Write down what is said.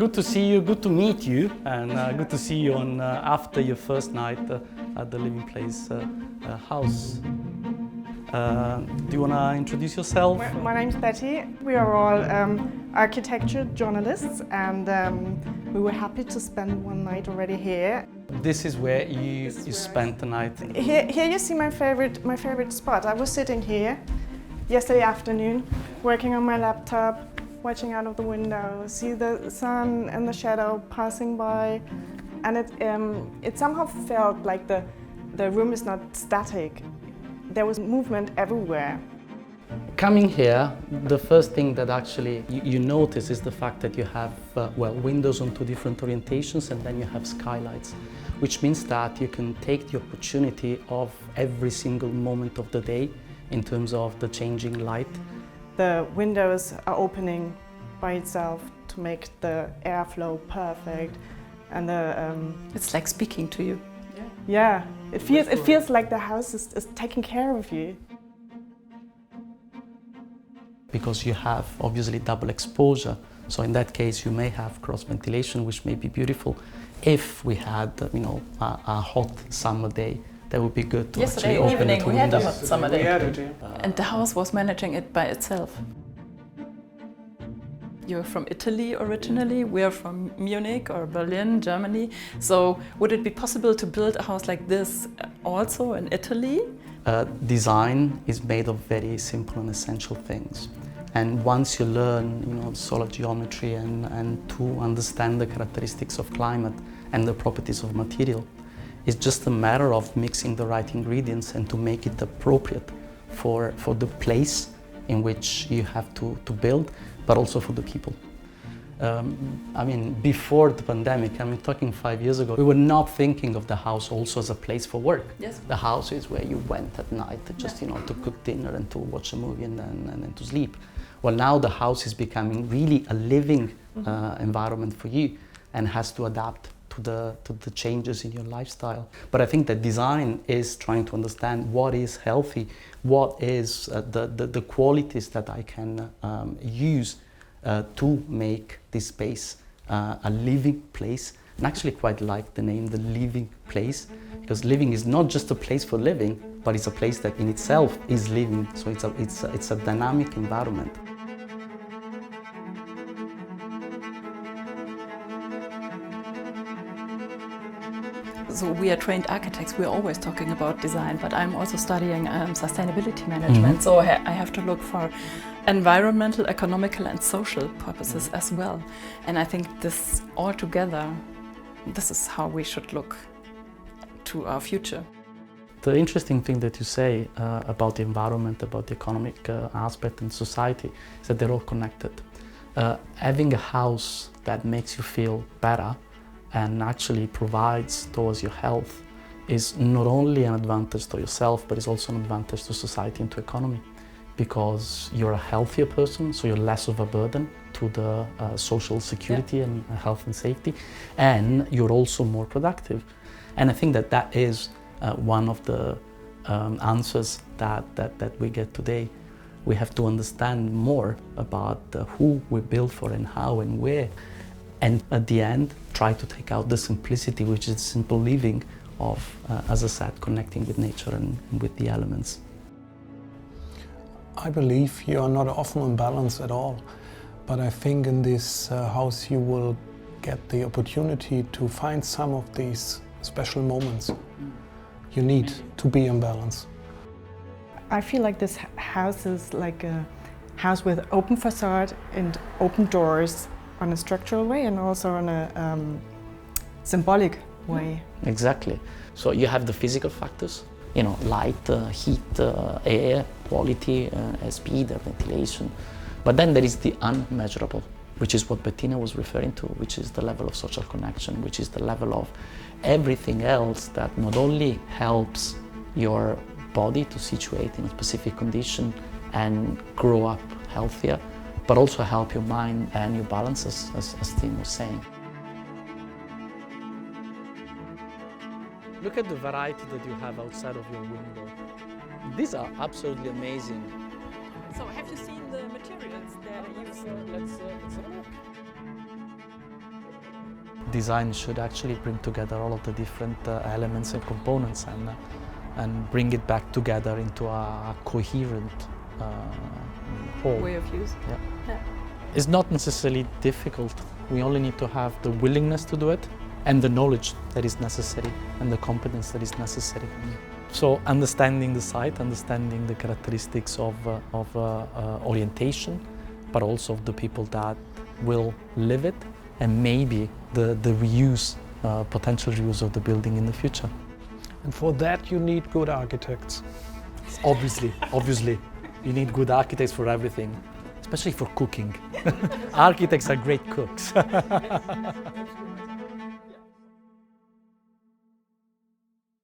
good to see you, good to meet you, and good to see you on after your first night at the Living Place house. Do you want to introduce yourself? My name's Betty. We are all architecture journalists, and we were happy to spend one night already here. This is where you spent the night. Here you see my favorite spot. I was sitting here yesterday afternoon, working on my laptop, watching out of the window, see the sun and the shadow passing by, and it somehow felt like the room is not static. There was movement everywhere. Coming here, the first thing that actually you notice is the fact that you have windows on two different orientations, and then you have skylights, which means that you can take the opportunity of every single moment of the day in terms of the changing light. The windows are opening by itself to make the airflow perfect, and it's like speaking to you. Yeah, it feels like the house is taking care of you. Because you have obviously double exposure, so in that case you may have cross ventilation, which may be beautiful. If we had, a hot summer day, that would be good to Yesterday actually open evening the we had a hot windows. summer day, and the house was managing it by itself. You're from Italy originally, we're from Munich or Berlin, Germany. So would it be possible to build a house like this also in Italy? Design is made of very simple and essential things. And once you learn solid geometry and to understand the characteristics of climate and the properties of material, it's just a matter of mixing the right ingredients and to make it appropriate for the place in which you have to build, but also for the people. Before the pandemic, talking 5 years ago, we were not thinking of the house also as a place for work. Yes. The house is where you went at night just to cook dinner and to watch a movie and then to sleep. Well, now the house is becoming really a living environment for you and has to adapt to the changes in your lifestyle. But I think that design is trying to understand what is healthy, what is the qualities that I can use to make this space a living place. And actually quite like the name, the living place, because living is not just a place for living, but it's a place that in itself is living. So it's a dynamic environment. So we are trained architects, we're always talking about design, but I'm also studying sustainability management. So I have to look for environmental, economical and social purposes as well. And I think this all together, this is how we should look to our future. The interesting thing that you say about the environment, about the economic aspect in society, is that they're all connected. Having a house that makes you feel better and actually provides towards your health is not only an advantage to yourself, but it's also an advantage to society and to economy, because you're a healthier person, so you're less of a burden to the social security and health and safety, and you're also more productive. And I think that is one of the answers that we get today. We have to understand more about who we build for and how and where. And at the end, try to take out the simplicity, which is simple living of, as I said, connecting with nature and with the elements. I believe you are not often in balance at all, but I think in this house you will get the opportunity to find some of these special moments you need to be in balance. I feel like this house is like a house with open facade and open doors, on a structural way and also on a symbolic way. Exactly. So you have the physical factors, light, heat, air, quality, speed, ventilation. But then there is the unmeasurable, which is what Bettina was referring to, which is the level of social connection, which is the level of everything else that not only helps your body to situate in a specific condition and grow up healthier, but also help your mind and your balance, as Tim was saying. Look at the variety that you have outside of your window. These are absolutely amazing. So have you seen the materials that are used? Let's have a look. design should actually bring together all of the different elements and components and bring it back together into a coherent whole. Way of use. Yeah. Yeah. It's not necessarily difficult. We only need to have the willingness to do it and the knowledge that is necessary and the competence that is necessary. So understanding the site, understanding the characteristics of orientation, but also of the people that will live it, and maybe the reuse, potential reuse of the building in the future. And for that you need good architects. Obviously, you need good architects for everything, especially for cooking. Architects are great cooks.